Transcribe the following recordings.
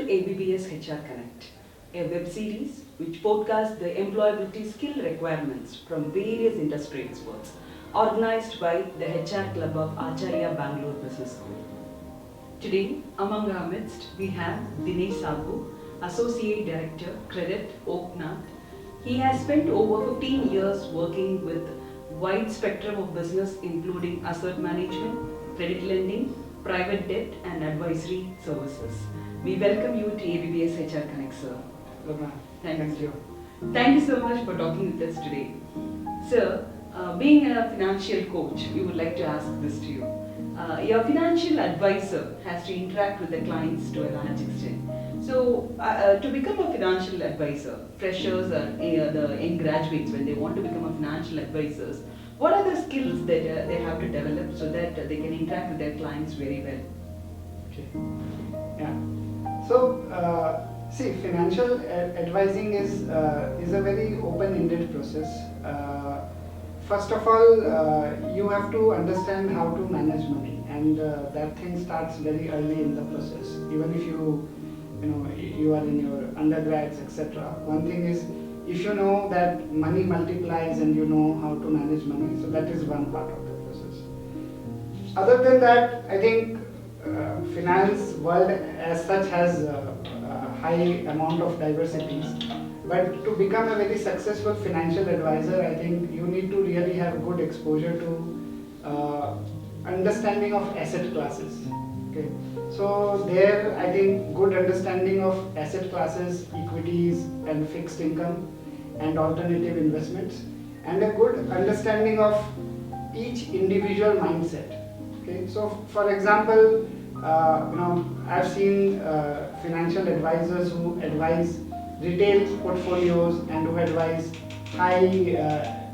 to ABBS HR Connect, a web series which podcasts the employability skill requirements from various industry experts, organized by the HR Club of Acharya Bangalore Business School. Today, among our midst, we have Dinesh Saboo, Associate Director, Credit, Oaknath. He has spent over 15 years working with wide spectrum of business including asset management, credit lending, private debt and advisory services. We welcome you to ABBS HR Connect, sir. Good ma'am. Thank you. Thank you so much for talking with us today. Sir, being a financial coach, we would like to ask this to you. Your financial advisor has to interact with the clients to a large extent. So, to become a financial advisor, freshers or the young graduates, when they want to become a financial advisors, what are the skills that they have to develop so that they can interact with their clients very well? Okay. Yeah. So, see, financial advising is a very open-ended process. First of all, you have to understand how to manage money, and that thing starts very early in the process. Even if you are in your undergrads, etc. One thing is, if you know that money multiplies and you know how to manage money, so that is one part of the process. Other than that, I think finance world as such has a high amount of diversities. But to become a very successful financial advisor, I think you need to really have good exposure to understanding of asset classes. Okay. So there, I think good understanding of asset classes, equities and fixed income and alternative investments, and a good understanding of each individual mindset. Okay. So for example, I've seen financial advisors who advise retail portfolios and who advise high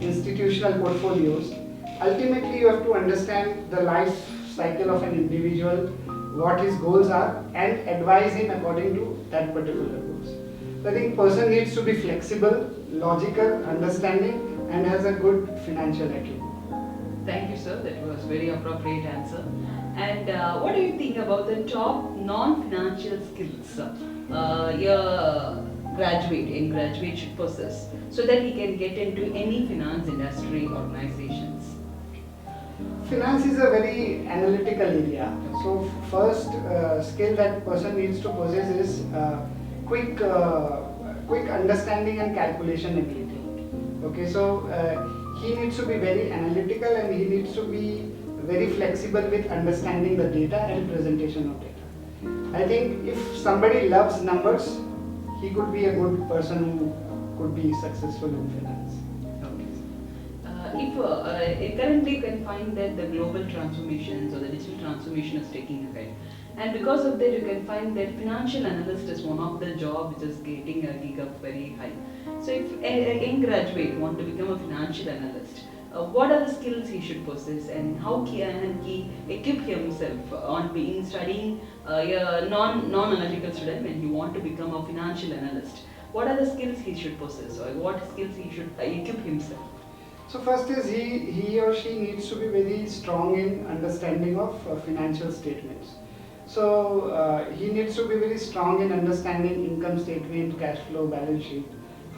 institutional portfolios. Ultimately, you have to understand the life cycle of an individual, what his goals are, and advise him according to that particular goals. So I think person needs to be flexible, logical, understanding, and has a good financial acumen. Thank you, sir. That was very appropriate answer. And what do you think about the top non-financial skills your graduate should possess so that he can get into any finance industry organizations? Finance is a very analytical area. So first skill that person needs to possess is quick understanding and calculation ability. Okay, so he needs to be very analytical and he needs to be very flexible with understanding the data and presentation of data. I think if somebody loves numbers, he could be a good person who could be successful in finance. If currently you can find that the global transformations or the digital transformation is taking ahead, and because of that you can find that financial analyst is one of the job which is getting a gig up very high. So if a young graduate want to become a financial analyst, what are the skills he should possess and how can he equip himself on being studying a non-analytical student when he want to become a financial analyst? What are the skills he should possess or what skills he should equip himself? So first is he or she needs to be very strong in understanding of financial statements. So he needs to be very strong in understanding income statement, cash flow, balance sheet,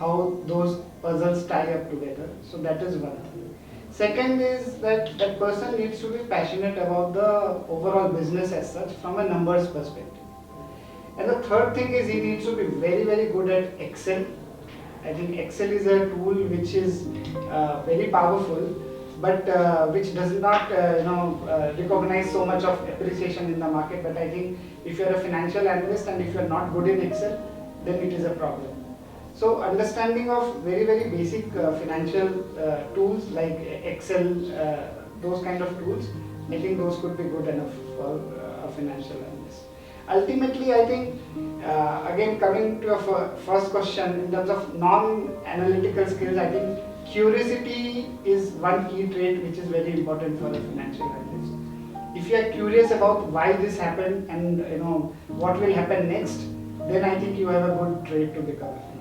how those puzzles tie up together. So that is one thing. Second is that that person needs to be passionate about the overall business as such from a numbers perspective. And the third thing is he needs to be very, very good at Excel. I think Excel is a tool which is very powerful, but which does not recognize so much of appreciation in the market. But I think if you are a financial analyst and if you are not good in Excel, then it is a problem. So understanding of very, very basic financial tools like Excel, those kind of tools, I think those could be good enough for a financial analyst. Ultimately, I think, again coming to your first question, in terms of non-analytical skills, I think curiosity is one key trait which is very important for a financial analyst. If you are curious about why this happened and what will happen next, then I think you have a good trait to become a financial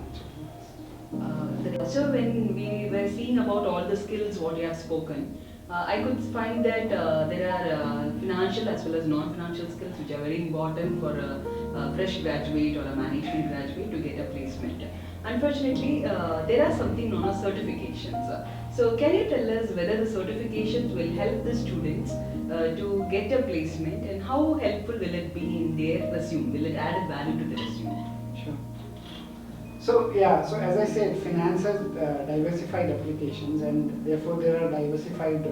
analyst. So when we were seeing about all the skills what you have spoken, I could find that there are financial as well as non-financial skills which are very important for a fresh graduate or a management graduate to get a placement. Unfortunately, there are something known as certifications. So, can you tell us whether the certifications will help the students to get a placement, and how helpful will it be in their resume? Will it add a value to the resume? Sure. So yeah, so as I said, finance has diversified applications, and therefore there are diversified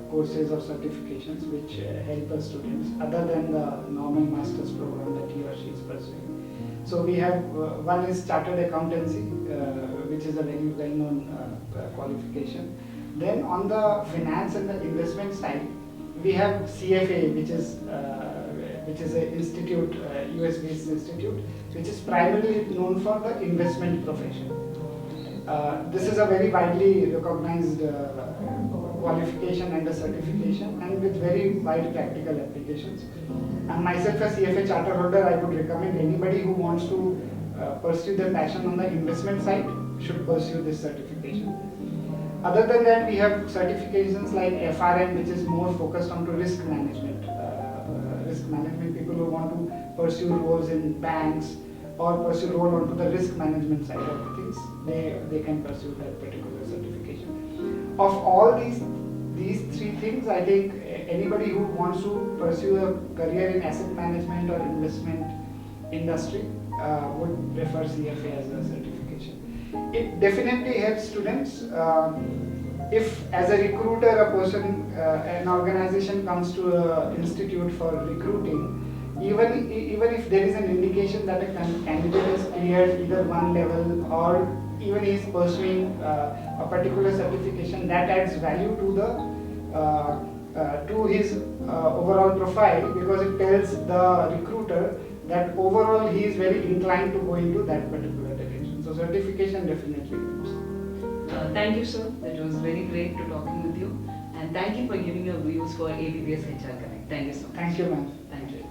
courses or certifications which help us students other than the normal master's program that he or she is pursuing. So we have one is chartered accountancy, which is a very well-known qualification. Then on the finance and the investment side, we have CFA, which is an institute, US-based institute, which is primarily known for the investment profession. This is a very widely recognized qualification and a certification, and with very wide practical applications. And myself, as CFA charter holder, I would recommend anybody who wants to pursue their passion on the investment side should pursue this certification. Other than that, we have certifications like FRM, which is more focused on to risk management. Risk management, people who want to pursue roles in banks or pursue role onto the risk management side of things, they can pursue that particular certification. Of all these three things, I think anybody who wants to pursue a career in asset management or investment industry would prefer CFA as a certification. It definitely helps students. If as a recruiter a person, an organization comes to an institute for recruiting, even if there is an indication that a candidate has cleared either one level or even is pursuing a particular certification, that adds value to the to his overall profile, because it tells the recruiter that overall he is very inclined to go into that particular direction. So certification definitely helps. Thank you, sir. It was very great to talking with you, and thank you for giving your views for ABPS HR Connect. Thank you so much. Thank you, ma'am. Thank you.